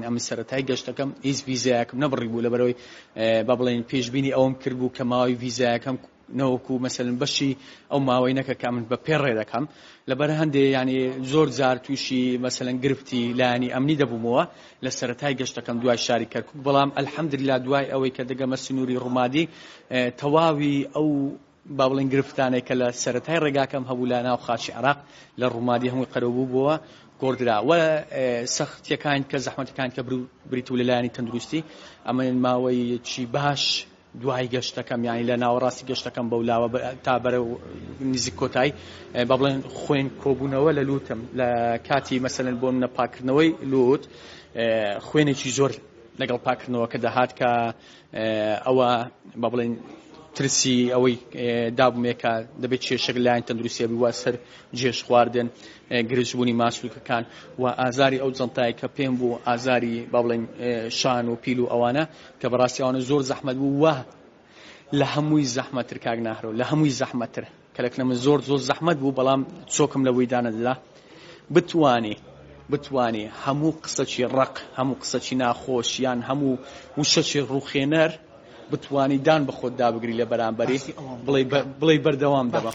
ئەم سەرەتای گەشتەکەم هیچ ڤیزایەکم نەبڕی بوو لەبەرەوەی با بڵێن پێشبینی ئەوم کردبوو کە ماوەی ڤیزایەکەم نەوەکو مەسەلەن بەشی ئەو ماوەی نەکە کە من بە پێڕێ دەکەم لەبەر هەندێ ینی زۆر جار تووشی مەسەلەن گرفتی لایانی ئەمنی دەبوومەوە لە سەرەتای گەشتەکەم دوای شاری کەرکووک بەڵام ئەلحەمدوللا دوای ئەوەی کە دەگەمە سنووری ڕوومادی تەواوی ئەو با بڵێن گرفتانێک کە لە سەرەتای ڕێگاکەم هەبوو لە ناو خاچی عێراق لە ڕوومادی هەمووی قەرەبوو بووە گۆڕدرا و سەختیەکان کە زەحمەتەکان کە بریتوو لەلایەنی تەندروستی ئەمە ماوەی چی باش دوای گەشتەکەم یانی لە ناوەڕاستی گەشتەکەم بەولاوە تا بەرە نزیک کۆتایی با بڵێن خوێن کۆبوونەوە لە لوتم لە کاتی مەسەلەن بۆ منە پاکردنەوەی لوت خوێنێکی زۆر لەگەڵ پاکردنەوە کە دەهات کە ئەوە با بڵێن ترسی ئەوەی دابوومێکە دەبێت کێشەک لایەن تەندروستیە بووە سەر جێش خواردن گرژبوونی ماسوولکەکان و ئازاری ئەو جەنتای کە پێم بوو ئازاری با بڵێن شان و پیل و ئەوانە کە بەڕاستی ئەوانە زۆر زەحمەت بوو وە لە هەمووی زەحمەتتر کاک ناهرۆ لە هەمووی زەحمەتتر کە لەکنە من زۆر زەحمەت بوو بەڵام چۆکم لەوەی دانەدلا بتوانی هەموو قسەکی ڕق هەموو قسەکی ناخۆش یان هەموو وشەکی ڕووخێنەر بتوانی دان بە خۆت دابگری لە بەرامبەری بڵێ بەردەوام دەبە.